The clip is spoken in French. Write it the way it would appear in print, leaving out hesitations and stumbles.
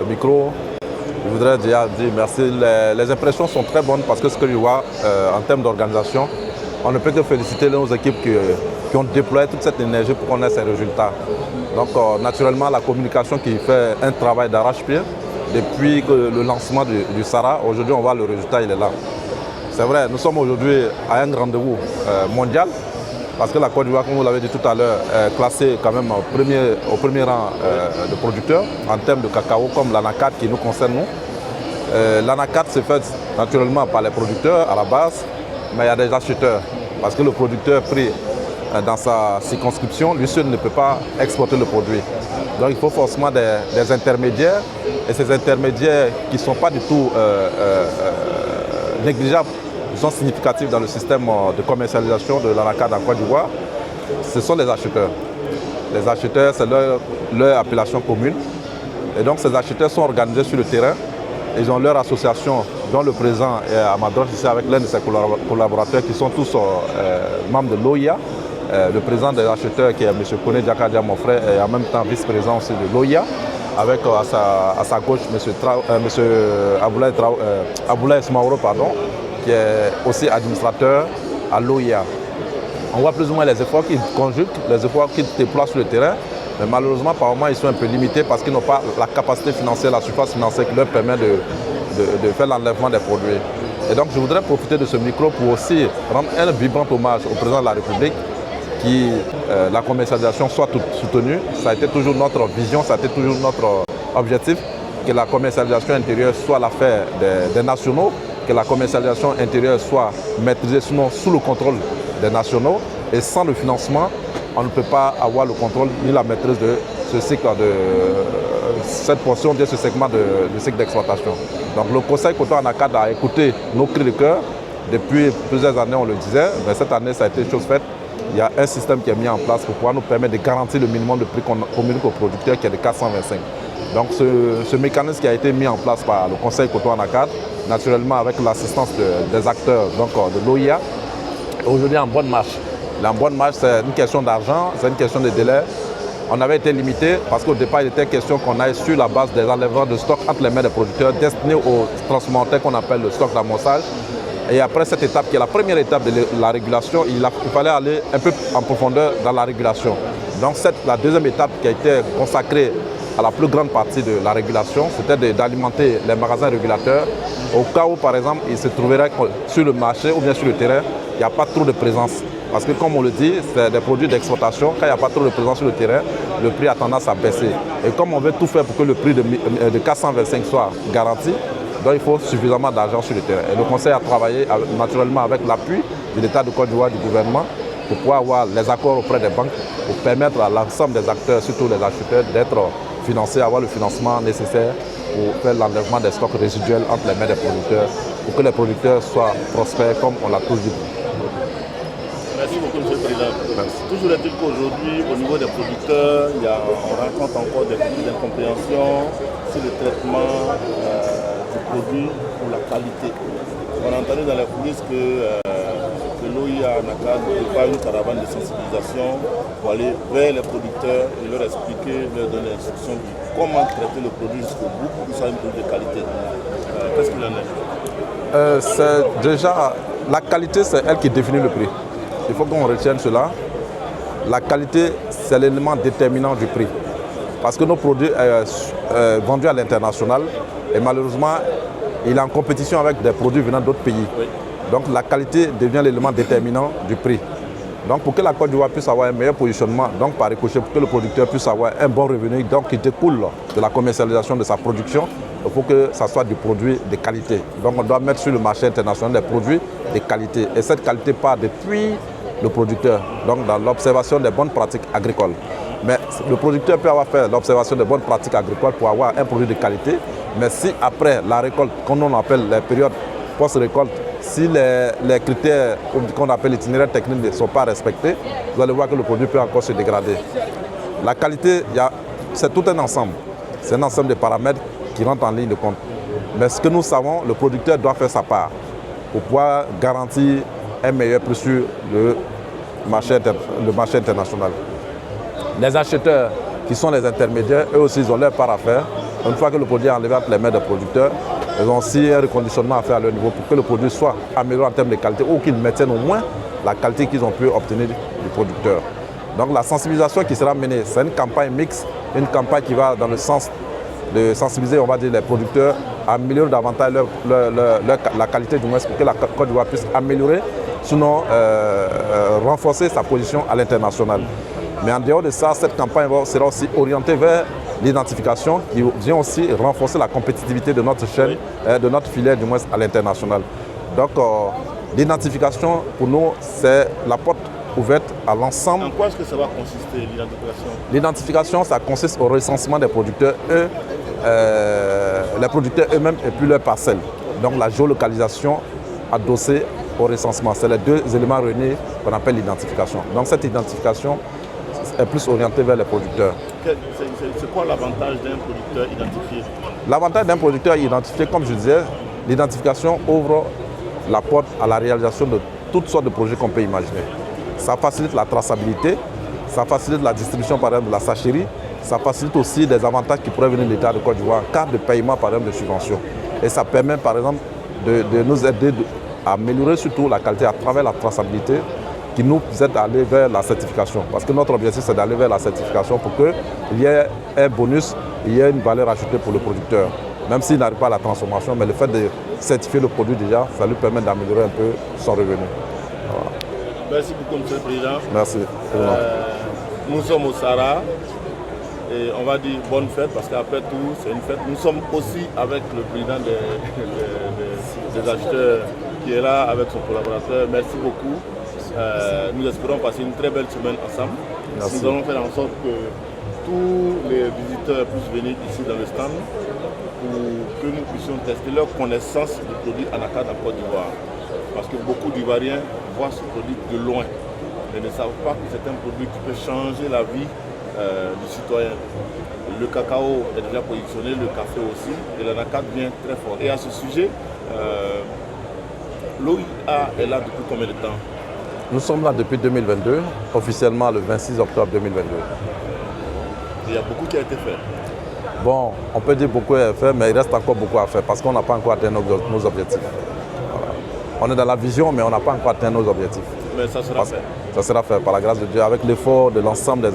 micro, je voudrais déjà dire merci. Les impressions sont très bonnes parce que ce que je vois en termes d'organisation, on ne peut que féliciter nos équipes qui ont déployé toute cette énergie pour qu'on ait ces résultats. Donc naturellement, la communication qui fait un travail d'arrache-pied depuis le lancement du SARA, aujourd'hui on voit le résultat, il est là. C'est vrai, nous sommes aujourd'hui à un rendez-vous mondial parce que la Côte d'Ivoire, comme vous l'avez dit tout à l'heure, est classée quand même au premier rang de producteurs en termes de cacao comme l'ANACAD qui nous concerne nous. L'ANACAD se fait naturellement par les producteurs à la base, mais il y a des acheteurs parce que le producteur pris dans sa circonscription, lui seul ne peut pas exporter le produit. Donc il faut forcément des intermédiaires et ces intermédiaires qui ne sont pas du tout négligeables, ils sont significatifs dans le système de commercialisation de l'ANACAD en Côte d'Ivoire, ce sont les acheteurs. Les acheteurs, c'est leur appellation commune. Et donc ces acheteurs sont organisés sur le terrain. Ils ont leur association dont le président est à ma droite ici avec l'un de ses collaborateurs qui sont tous membres de l'OIA. Le président des acheteurs qui est M. Kone Diakadia, mon frère, et en même temps vice-président aussi de l'OIA. Avec à sa gauche M. Aboulaye Smaoro, qui est aussi administrateur à l'OIA. On voit plus ou moins les efforts qu'ils conjuguent, les efforts qu'ils déploient sur le terrain, mais malheureusement par moments ils sont un peu limités parce qu'ils n'ont pas la capacité financière, la surface financière qui leur permet de faire l'enlèvement des produits. Et donc je voudrais profiter de ce micro pour aussi rendre un vibrant hommage au président de la République qui la commercialisation soit soutenue. Ça a été toujours notre vision, ça a été toujours notre objectif, que la commercialisation intérieure soit l'affaire des nationaux, que la commercialisation intérieure soit maîtrisée sinon sous le contrôle des nationaux. Et sans le financement, on ne peut pas avoir le contrôle ni la maîtrise de ce cycle, de cette portion de ce segment du cycle d'exploitation. Donc le Conseil Coton ANACAD a écouté nos cris de cœur. Depuis plusieurs années, on le disait, mais cette année, ça a été chose faite. Il y a un système qui est mis en place pour pouvoir nous permettre de garantir le minimum de prix qu'on communique aux producteurs qui est de 425. Donc ce mécanisme qui a été mis en place par le Conseil Coton ANACAD, naturellement avec l'assistance des acteurs donc, de l'OIA, aujourd'hui en bonne marche. En bonne marche, c'est une question d'argent, c'est une question de délai. On avait été limité parce qu'au départ, il était question qu'on aille sur la base des enlèvements de stock entre les mains des producteurs destinés aux transformateurs qu'on appelle le stock d'amorçage. Et après cette étape, qui est la première étape de la régulation, il fallait aller un peu en profondeur dans la régulation. Donc la deuxième étape qui a été consacrée à la plus grande partie de la régulation, c'était d'alimenter les magasins régulateurs au cas où, par exemple, ils se trouveraient sur le marché ou bien sur le terrain, il n'y a pas trop de présence. Parce que comme on le dit, c'est des produits d'exportation, quand il n'y a pas trop de présence sur le terrain, le prix a tendance à baisser. Et comme on veut tout faire pour que le prix de 425 soit garanti, donc il faut suffisamment d'argent sur le terrain. Et le Conseil a travaillé naturellement avec l'appui de l'État de Côte d'Ivoire, du gouvernement, pour pouvoir avoir les accords auprès des banques, pour permettre à l'ensemble des acteurs, surtout les acheteurs, d'être financés, avoir le financement nécessaire pour faire l'enlèvement des stocks résiduels entre les mains des producteurs, pour que les producteurs soient prospères comme on l'a tous dit. Merci beaucoup, M. le Président. Merci. Toujours est-il qu'aujourd'hui, au niveau des producteurs, on rencontre encore des petites incompréhensions sur le traitement du produit pour la qualité. On a entendu dans les coulisses que l'OIA ANACAD prépare une caravane de sensibilisation pour aller vers les producteurs et leur expliquer, leur donner l'instruction de comment traiter le produit jusqu'au bout pour que ce soit un produit de qualité. Qu'est-ce qu'il en est? C'est déjà, la qualité, c'est elle qui définit le prix. Il faut qu'on retienne cela. La qualité, c'est l'élément déterminant du prix. Parce que nos produits sont vendus à l'international et malheureusement, il est en compétition avec des produits venant d'autres pays. Oui. Donc la qualité devient l'élément déterminant du prix. Donc pour que la Côte d'Ivoire puisse avoir un meilleur positionnement, donc par ricochet, pour que le producteur puisse avoir un bon revenu, donc qui découle de la commercialisation de sa production, il faut que ça soit du produit de qualité. Donc on doit mettre sur le marché international des produits de qualité. Et cette qualité part depuis le producteur, donc dans l'observation des bonnes pratiques agricoles. Mais le producteur peut avoir fait l'observation des bonnes pratiques agricoles pour avoir un produit de qualité, mais si après la récolte, comme on appelle les périodes post-récolte, si les critères qu'on appelle l'itinéraire technique ne sont pas respectés, vous allez voir que le produit peut encore se dégrader. La qualité, c'est tout un ensemble. C'est un ensemble de paramètres qui rentrent en ligne de compte. Mais ce que nous savons, le producteur doit faire sa part pour pouvoir garantir un meilleur prix sur le marché international. Les acheteurs qui sont les intermédiaires, eux aussi ils ont leur part à faire Une fois que le produit est enlevé entre les mains des producteurs, ils ont aussi un reconditionnement à faire à leur niveau pour que le produit soit amélioré en termes de qualité ou qu'ils maintiennent au moins la qualité qu'ils ont pu obtenir du producteur. Donc la sensibilisation qui sera menée, c'est une campagne mixte, une campagne qui va dans le sens de sensibiliser, on va dire, les producteurs à améliorer davantage la qualité du moins pour que la Côte d'Ivoire puisse améliorer, sinon renforcer sa position à l'international. Mais en dehors de ça, cette campagne sera aussi orientée vers l'identification qui vient aussi renforcer la compétitivité de notre chaîne, de notre filière du moins à l'international. Donc l'identification pour nous, c'est la porte ouverte à l'ensemble. En quoi est-ce que ça va consister, l'identification? L'identification, ça consiste au recensement des producteurs, les producteurs eux-mêmes et puis leurs parcelles. Donc la géolocalisation adossée au recensement. C'est les deux éléments réunis qu'on appelle l'identification. Donc cette identification est plus orientée vers les producteurs. C'est quoi l'avantage d'un producteur identifié? L'avantage d'un producteur identifié, comme je disais, l'identification ouvre la porte à la réalisation de toutes sortes de projets qu'on peut imaginer. Ça facilite la traçabilité, ça facilite la distribution par exemple de la sacherie, ça facilite aussi des avantages qui pourraient venir de l'État de Côte d'Ivoire en cas de paiement par exemple de subventions. Et ça permet par exemple de nous aider à améliorer surtout la qualité à travers la traçabilité qui nous aide à aller vers la certification. Parce que notre objectif c'est d'aller vers la certification pour qu'il y ait un bonus, il y ait une valeur ajoutée pour le producteur. Même s'il n'arrive pas à la transformation, mais le fait de certifier le produit déjà, ça lui permet d'améliorer un peu son revenu. Voilà. Merci beaucoup, M. le Président. Merci. Nous sommes au Sahara et on va dire bonne fête parce qu'après tout, c'est une fête. Nous sommes aussi avec le président des acheteurs qui est là avec son collaborateur. Merci beaucoup. Nous espérons passer une très belle semaine ensemble. Merci. Nous allons faire en sorte que tous les visiteurs puissent venir ici dans le stand pour que nous puissions tester leur connaissance du produit anacarde en Côte d'Ivoire. Parce que beaucoup d'Ivoiriens voient ce produit de loin, mais ne savent pas que c'est un produit qui peut changer la vie du citoyen. Le cacao est déjà positionné, le café aussi, et l'anacarde vient très fort. Et à ce sujet, l'OIA est là depuis combien de temps? Nous sommes là depuis 2022, officiellement le 26 octobre 2022. Il y a beaucoup qui a été fait. Bon, on peut dire beaucoup est fait, mais il reste encore beaucoup à faire parce qu'on n'a pas encore atteint nos objectifs. Voilà. On est dans la vision, mais on n'a pas encore atteint nos objectifs. Mais ça sera fait. Ça sera fait par la grâce de Dieu, avec l'effort de l'ensemble des